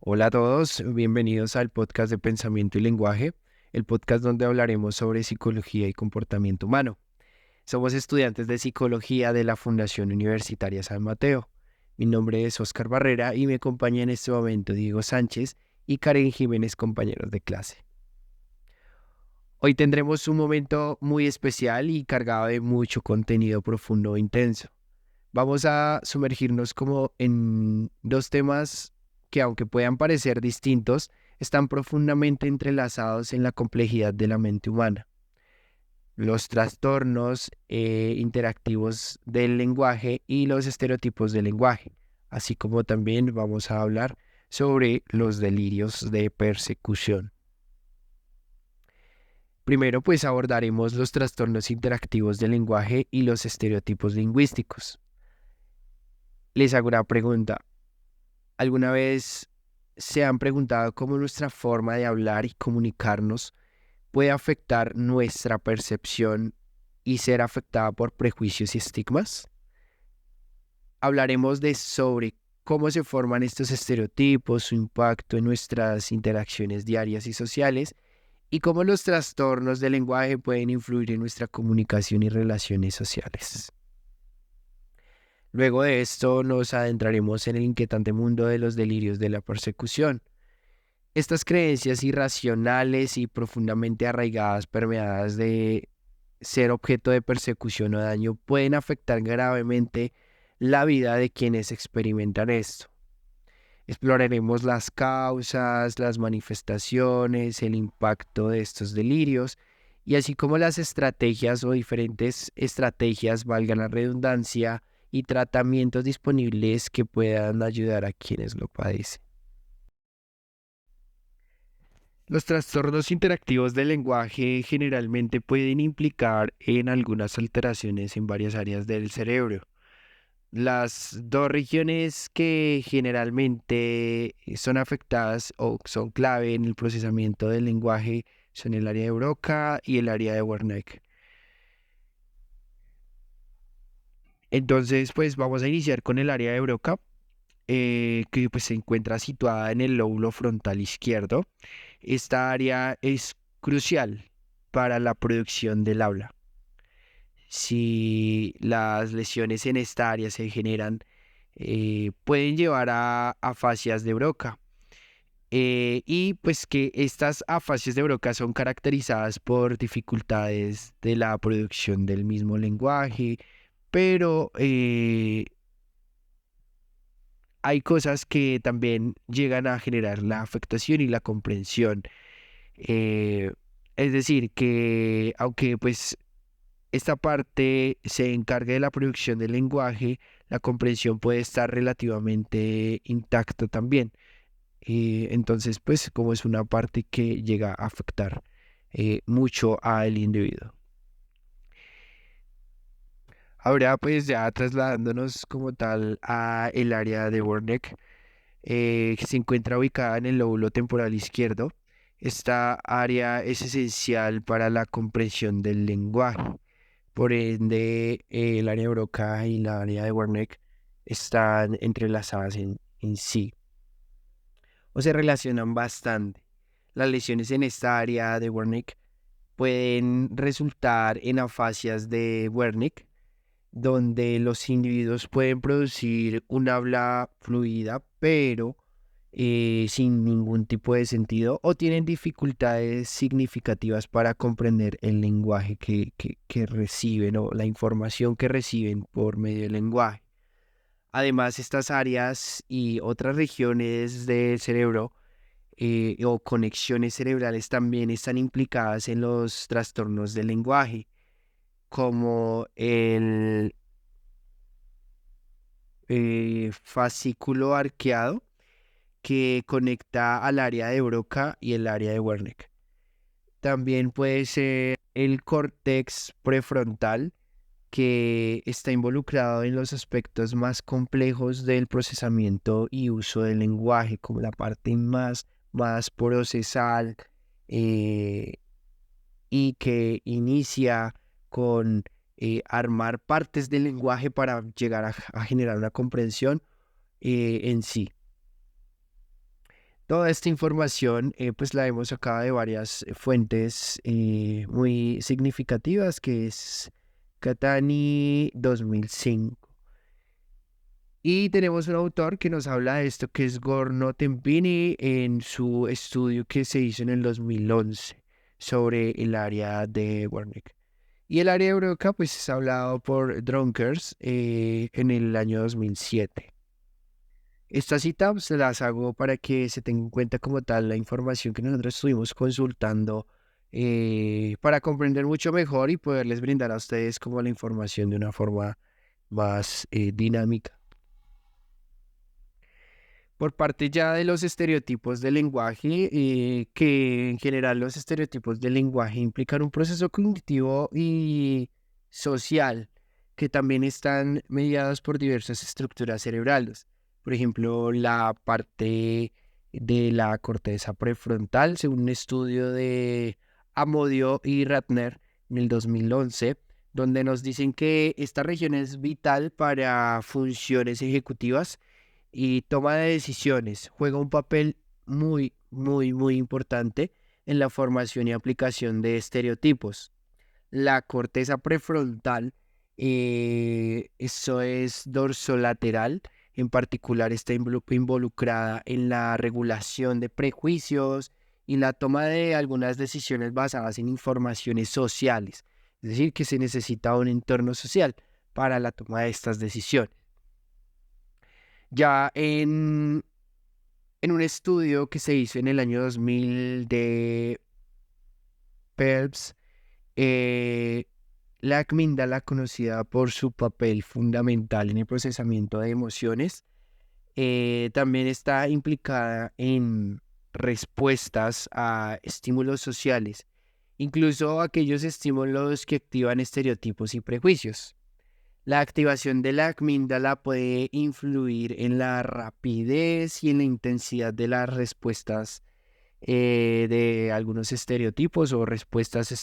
Hola a todos, bienvenidos al podcast de Pensamiento y Lenguaje, el podcast donde hablaremos sobre psicología y comportamiento humano. Somos estudiantes de psicología de la Fundación Universitaria San Mateo. Mi nombre es Oscar Barrera y me acompaña en este momento Diego Sánchez y Karen Jiménez, compañeros de clase. Hoy tendremos un momento muy especial y cargado de mucho contenido profundo e intenso. Vamos a sumergirnos como en dos temas que, aunque puedan parecer distintos, están profundamente entrelazados en la complejidad de la mente humana. Los trastornos interactivos del lenguaje y los estereotipos del lenguaje, así como también vamos a hablar sobre los delirios de persecución. Primero, pues abordaremos los trastornos interactivos del lenguaje y los estereotipos lingüísticos. Les hago una pregunta. ¿Alguna vez se han preguntado cómo nuestra forma de hablar y comunicarnos puede afectar nuestra percepción y ser afectada por prejuicios y estigmas? Hablaremos de sobre cómo se forman estos estereotipos, su impacto en nuestras interacciones diarias y sociales y cómo los trastornos del lenguaje pueden influir en nuestra comunicación y relaciones sociales. Luego de esto nos adentraremos en el inquietante mundo de los delirios de la persecución. Estas creencias irracionales y profundamente arraigadas, permeadas de ser objeto de persecución o daño, pueden afectar gravemente la vida de quienes experimentan esto. Exploraremos las causas, las manifestaciones, el impacto de estos delirios y así como las estrategias o diferentes estrategias, valga la redundancia, y tratamientos disponibles que puedan ayudar a quienes lo padecen. Los trastornos interactivos del lenguaje generalmente pueden implicar en algunas alteraciones en varias áreas del cerebro. Las dos regiones que generalmente son afectadas o son clave en el procesamiento del lenguaje son el área de Broca y el área de Wernicke. Entonces, pues vamos a iniciar con el área de Broca, que pues se encuentra situada en el lóbulo frontal izquierdo. Esta área es crucial para la producción del habla. Si las lesiones en esta área se generan, pueden llevar a afasias de Broca. Y pues que estas afasias de Broca son caracterizadas por dificultades de la producción del mismo lenguaje, pero hay cosas que también llegan a generar la afectación y la comprensión. Eh, es decir, que aunque pues esta parte se encarga de la producción del lenguaje, la comprensión puede estar relativamente intacta también. Entonces, pues como es una parte que llega a afectar mucho al individuo. Ahora, pues ya trasladándonos como tal a el área de Wernicke, que se encuentra ubicada en el lóbulo temporal izquierdo. Esta área es esencial para la comprensión del lenguaje. Por ende, el área de Broca y la área de Wernicke están entrelazadas en sí o se relacionan bastante. Las lesiones en esta área de Wernicke pueden resultar en afasias de Wernicke, donde los individuos pueden producir un habla fluida, pero sin ningún tipo de sentido, o tienen dificultades significativas para comprender el lenguaje que reciben o la información que reciben por medio del lenguaje. Además, estas áreas y otras regiones del cerebro o conexiones cerebrales también están implicadas en los trastornos del lenguaje, como el fascículo arqueado que conecta al área de Broca y el área de Wernicke. También puede ser el córtex prefrontal, que está involucrado en los aspectos más complejos del procesamiento y uso del lenguaje, como la parte más procesal, eh, y que inicia con armar partes del lenguaje para llegar a generar una comprensión en sí. Toda esta información pues la hemos sacado de varias fuentes muy significativas, que es Catani 2005. Y tenemos un autor que nos habla de esto, que es Gorno Tempini, en su estudio que se hizo en el 2011 sobre el área de Wernicke. Y el área de Broca pues es hablado por Drunkers en el año 2007. Estas citas se las hago para que se tenga en cuenta como tal la información que nosotros estuvimos consultando, para comprender mucho mejor y poderles brindar a ustedes como la información de una forma más dinámica. Por parte ya de los estereotipos del lenguaje, que en general los estereotipos del lenguaje implican un proceso cognitivo y social que también están mediados por diversas estructuras cerebrales. Por ejemplo, la parte de la corteza prefrontal, según un estudio de Amodio y Ratner en el 2011, donde nos dicen que esta región es vital para funciones ejecutivas y toma de decisiones. Juega un papel muy, muy, muy importante en la formación y aplicación de estereotipos. La corteza prefrontal, eso es dorsolateral, en particular está involucrada en la regulación de prejuicios y la toma de algunas decisiones basadas en informaciones sociales. Es decir, que se necesita un entorno social para la toma de estas decisiones. Ya en un estudio que se hizo en el año 2000 de Phelps, eh, la amígdala, conocida por su papel fundamental en el procesamiento de emociones, también está implicada en respuestas a estímulos sociales, incluso aquellos estímulos que activan estereotipos y prejuicios. La activación de la amígdala puede influir en la rapidez y en la intensidad de las respuestas de algunos estereotipos o respuestas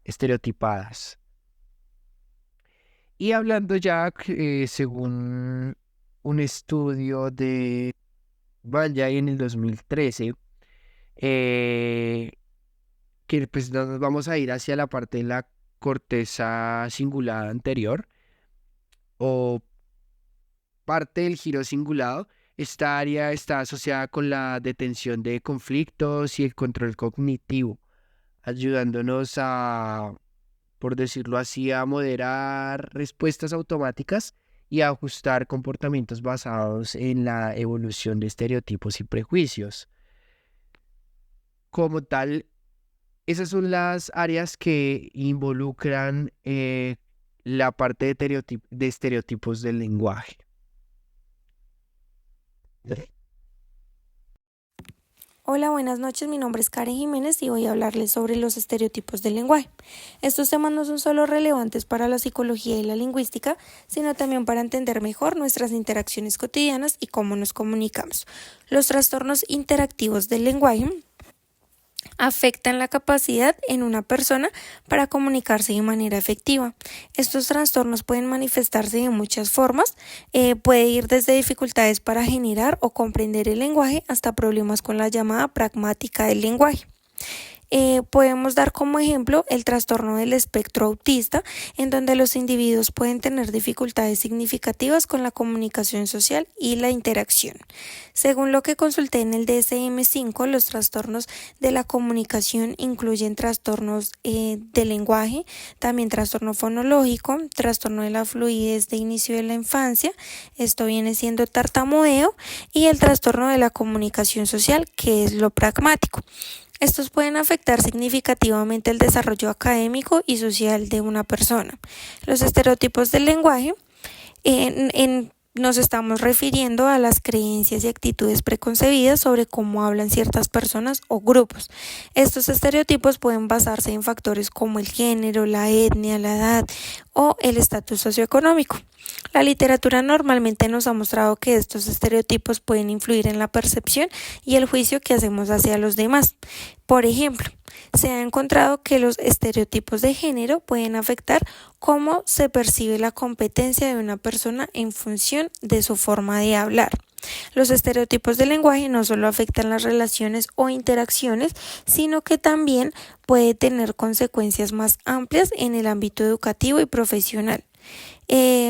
estereotipadas. Y hablando ya, según un estudio de Valley en el 2013, eh, que pues nos vamos a ir hacia la parte de la corteza cingulada anterior o parte del giro cingulado. Esta área está asociada con la detención de conflictos y el control cognitivo, ayudándonos a, por decirlo así, a moderar respuestas automáticas y a ajustar comportamientos basados en la evolución de estereotipos y prejuicios. Como tal, esas son las áreas que involucran la parte de estereotipos del lenguaje. Hola, buenas noches. Mi nombre es Karen Jiménez y voy a hablarles sobre los estereotipos del lenguaje. Estos temas no son solo relevantes para la psicología y la lingüística, sino también para entender mejor nuestras interacciones cotidianas y cómo nos comunicamos. Los trastornos interactivos del lenguaje afectan la capacidad en una persona para comunicarse de manera efectiva. Estos trastornos pueden manifestarse de muchas formas, puede ir desde dificultades para generar o comprender el lenguaje hasta problemas con la llamada pragmática del lenguaje. Podemos dar como ejemplo el trastorno del espectro autista, en donde los individuos pueden tener dificultades significativas con la comunicación social y la interacción. Según lo que consulté en el DSM-5, los trastornos de la comunicación incluyen trastornos de lenguaje, también trastorno fonológico, trastorno de la fluidez de inicio de la infancia, esto viene siendo tartamudeo, y el trastorno de la comunicación social, que es lo pragmático. Estos pueden afectar significativamente el desarrollo académico y social de una persona. Los estereotipos del lenguaje nos estamos refiriendo a las creencias y actitudes preconcebidas sobre cómo hablan ciertas personas o grupos. Estos estereotipos pueden basarse en factores como el género, la etnia, la edad o el estatus socioeconómico. La literatura normalmente nos ha mostrado que estos estereotipos pueden influir en la percepción y el juicio que hacemos hacia los demás. Por ejemplo, se ha encontrado que los estereotipos de género pueden afectar cómo se percibe la competencia de una persona en función de su forma de hablar. Los estereotipos del lenguaje no solo afectan las relaciones o interacciones, sino que también puede tener consecuencias más amplias en el ámbito educativo y profesional.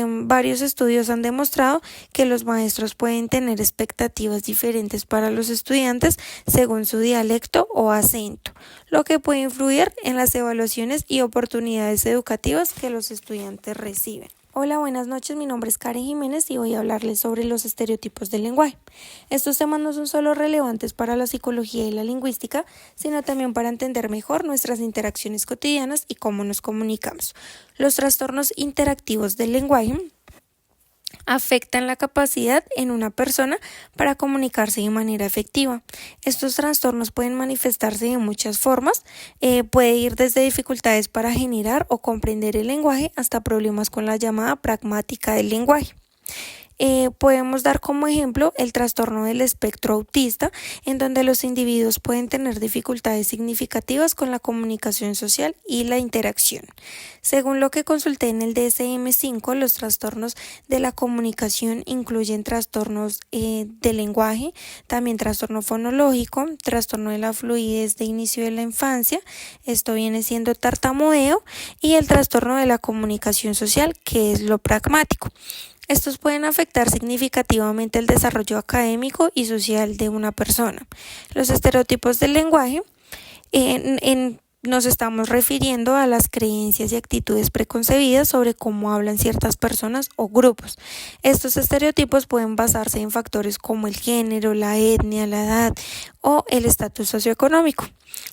Varios estudios han demostrado que los maestros pueden tener expectativas diferentes para los estudiantes según su dialecto o acento, lo que puede influir en las evaluaciones y oportunidades educativas que los estudiantes reciben. Hola, buenas noches, mi nombre es Karen Jiménez y voy a hablarles sobre los estereotipos del lenguaje. Estos temas no son solo relevantes para la psicología y la lingüística, sino también para entender mejor nuestras interacciones cotidianas y cómo nos comunicamos. Los trastornos interactivos del lenguaje afectan la capacidad en una persona para comunicarse de manera efectiva. Estos trastornos pueden manifestarse de muchas formas, puede ir desde dificultades para generar o comprender el lenguaje hasta problemas con la llamada pragmática del lenguaje. Podemos dar como ejemplo el trastorno del espectro autista, en donde los individuos pueden tener dificultades significativas con la comunicación social y la interacción. Según lo que consulté en el DSM-5, los trastornos de la comunicación incluyen trastornos del lenguaje, también trastorno fonológico, trastorno de la fluidez de inicio de la infancia, esto viene siendo tartamudeo, y el trastorno de la comunicación social, que es lo pragmático. Estos pueden afectar significativamente el desarrollo académico y social de una persona. Los estereotipos del lenguaje nos estamos refiriendo a las creencias y actitudes preconcebidas sobre cómo hablan ciertas personas o grupos. Estos estereotipos pueden basarse en factores como el género, la etnia, la edad o el estatus socioeconómico.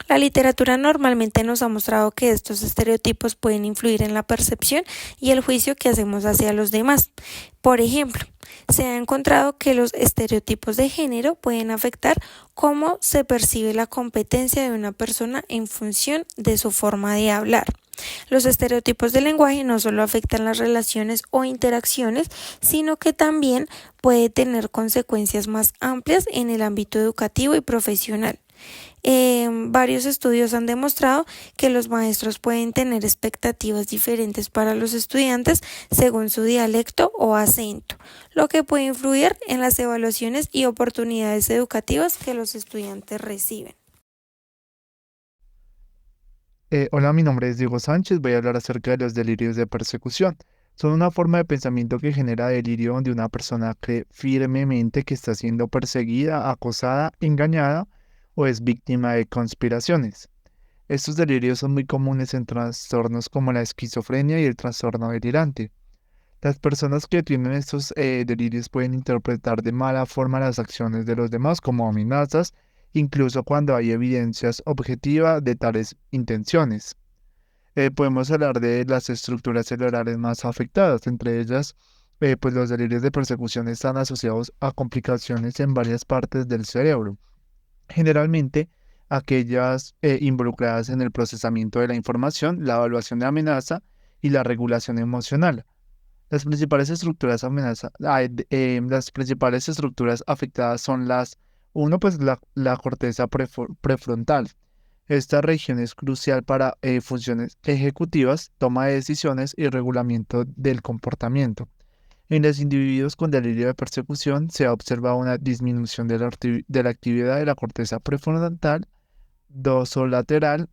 La literatura normalmente nos ha mostrado que estos estereotipos pueden influir en la percepción y el juicio que hacemos hacia los demás. Por ejemplo, se ha encontrado que los estereotipos de género pueden afectar cómo se percibe la competencia de una persona en función de su forma de hablar. Los estereotipos del lenguaje no solo afectan las relaciones o interacciones, sino que también puede tener consecuencias más amplias en el ámbito educativo y profesional. Varios estudios han demostrado que los maestros pueden tener expectativas diferentes para los estudiantes según su dialecto o acento, lo que puede influir en las evaluaciones y oportunidades educativas que los estudiantes reciben. Hola, mi nombre es Diego Sánchez. Voy a hablar acerca de los delirios de persecución. Son una forma de pensamiento que genera delirio donde una persona cree firmemente que está siendo perseguida, acosada, engañada o es víctima de conspiraciones. Estos delirios son muy comunes en trastornos como la esquizofrenia y el trastorno delirante. Las personas que tienen estos delirios pueden interpretar de mala forma las acciones de los demás como amenazas, incluso cuando hay evidencias objetivas de tales intenciones. Podemos hablar de las estructuras cerebrales más afectadas, entre ellas, pues los delirios de persecución están asociados a complicaciones en varias partes del cerebro, generalmente aquellas involucradas en el procesamiento de la información, la evaluación de amenaza y la regulación emocional. Las principales estructuras las principales estructuras afectadas son pues la corteza prefrontal. Esta región es crucial para funciones ejecutivas, toma de decisiones y regulamiento del comportamiento. En los individuos con delirio de persecución se ha observado una disminución de la actividad de la corteza prefrontal dorsolateral,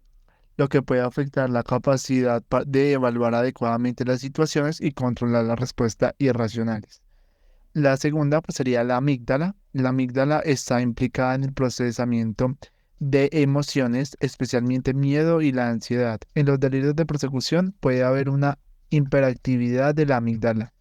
lo que puede afectar la capacidad de evaluar adecuadamente las situaciones y controlar las respuestas irracionales. La segunda pues, sería la amígdala. La amígdala está implicada en el procesamiento de emociones, especialmente miedo y la ansiedad. En los delirios de persecución puede haber una hiperactividad de la amígdala.